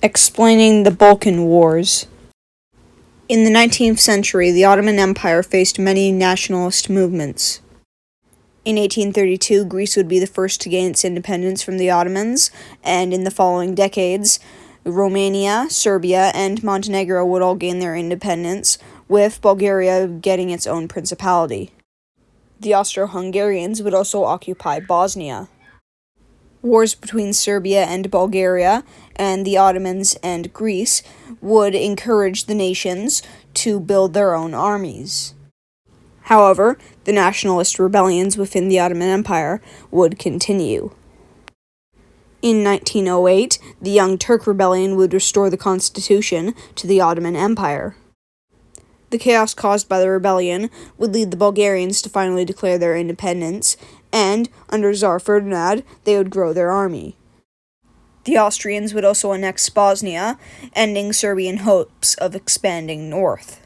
Explaining the Balkan Wars. In the 19th century, the Ottoman Empire faced many nationalist movements. In 1832, Greece would be the first to gain its independence from the Ottomans, and in the following decades, Romania, Serbia, and Montenegro would all gain their independence, with Bulgaria getting its own principality. The Austro-Hungarians would also occupy Bosnia. Wars between Serbia and Bulgaria and the Ottomans and Greece would encourage the nations to build their own armies. However, the nationalist rebellions within the Ottoman Empire would continue. In 1908, the Young Turk Rebellion would restore the constitution to the Ottoman Empire. The chaos caused by the rebellion would lead the Bulgarians to finally declare their independence, and, under Tsar Ferdinand, they would grow their army. The Austrians would also annex Bosnia, ending Serbian hopes of expanding north.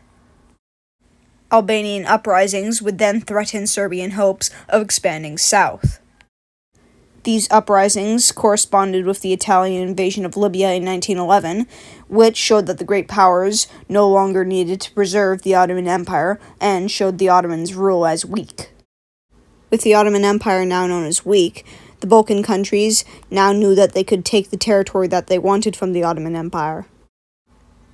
Albanian uprisings would then threaten Serbian hopes of expanding south. These uprisings corresponded with the Italian invasion of Libya in 1911, which showed that the great powers no longer needed to preserve the Ottoman Empire and showed the Ottomans' rule as weak. With the Ottoman Empire now known as weak, the Balkan countries now knew that they could take the territory that they wanted from the Ottoman Empire.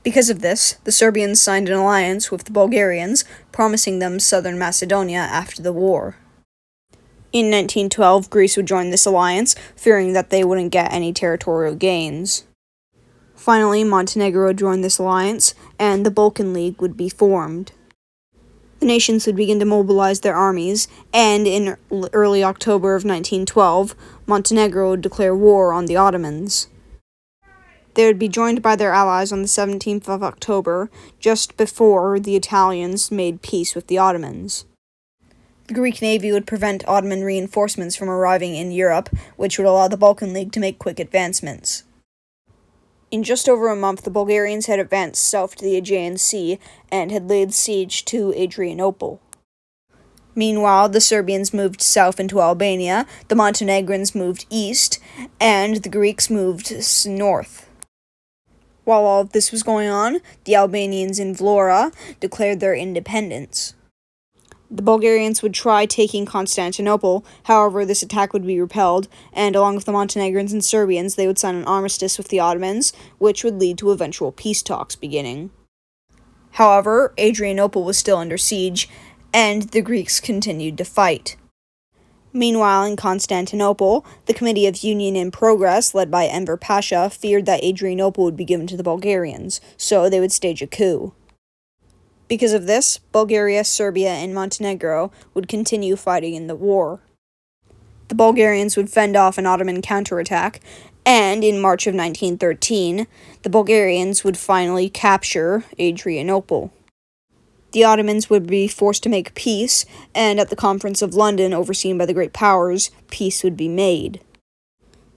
Because of this, the Serbians signed an alliance with the Bulgarians, promising them southern Macedonia after the war. In 1912, Greece would join this alliance, fearing that they wouldn't get any territorial gains. Finally, Montenegro would join this alliance, and the Balkan League would be formed. The nations would begin to mobilize their armies, and in early October of 1912, Montenegro would declare war on the Ottomans. They would be joined by their allies on the 17th of October, just before the Italians made peace with the Ottomans. The Greek Navy would prevent Ottoman reinforcements from arriving in Europe, which would allow the Balkan League to make quick advancements. In just over a month, the Bulgarians had advanced south to the Aegean Sea and had laid siege to Adrianople. Meanwhile, the Serbians moved south into Albania, the Montenegrins moved east, and the Greeks moved north. While all of this was going on, the Albanians in Vlora declared their independence. The Bulgarians would try taking Constantinople, however this attack would be repelled, and along with the Montenegrins and Serbians, they would sign an armistice with the Ottomans, which would lead to eventual peace talks beginning. However, Adrianople was still under siege, and the Greeks continued to fight. Meanwhile, in Constantinople, the Committee of Union and Progress, led by Enver Pasha, feared that Adrianople would be given to the Bulgarians, so they would stage a coup. Because of this, Bulgaria, Serbia, and Montenegro would continue fighting in the war. The Bulgarians would fend off an Ottoman counterattack, and in March of 1913, the Bulgarians would finally capture Adrianople. The Ottomans would be forced to make peace, and at the Conference of London, overseen by the great powers, peace would be made.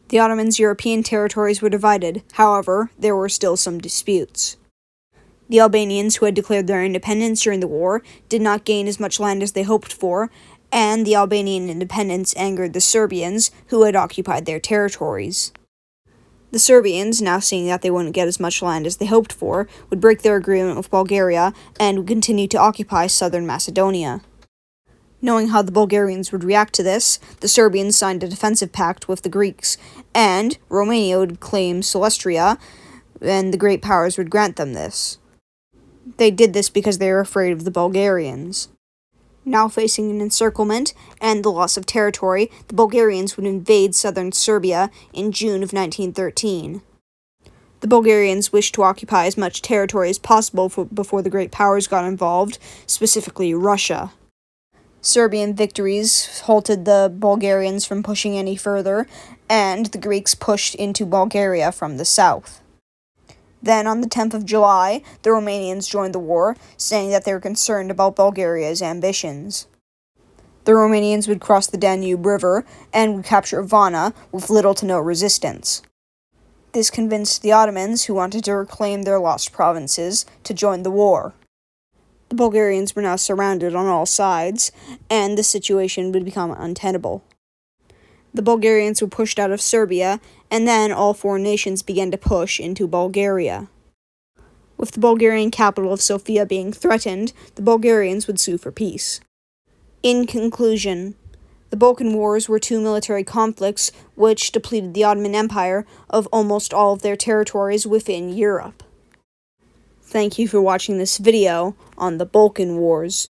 The Ottomans' European territories were divided, however, there were still some disputes. The Albanians, who had declared their independence during the war, did not gain as much land as they hoped for, and the Albanian independence angered the Serbians, who had occupied their territories. The Serbians, now seeing that they wouldn't get as much land as they hoped for, would break their agreement with Bulgaria and would continue to occupy southern Macedonia. Knowing how the Bulgarians would react to this, the Serbians signed a defensive pact with the Greeks, and Romania would claim Silestria, and the great powers would grant them this. They did this because they were afraid of the Bulgarians. Now facing an encirclement and the loss of territory, the Bulgarians would invade southern Serbia in June of 1913. The Bulgarians wished to occupy as much territory as possible before the great powers got involved, specifically Russia. Serbian victories halted the Bulgarians from pushing any further, and the Greeks pushed into Bulgaria from the south. Then, on the 10th of July, the Romanians joined the war, saying that they were concerned about Bulgaria's ambitions. The Romanians would cross the Danube River and would capture Varna with little to no resistance. This convinced the Ottomans, who wanted to reclaim their lost provinces, to join the war. The Bulgarians were now surrounded on all sides, and the situation would become untenable. The Bulgarians were pushed out of Serbia, and then all foreign nations began to push into Bulgaria. With the Bulgarian capital of Sofia being threatened, the Bulgarians would sue for peace. In conclusion, the Balkan Wars were two military conflicts which depleted the Ottoman Empire of almost all of their territories within Europe. Thank you for watching this video on the Balkan Wars.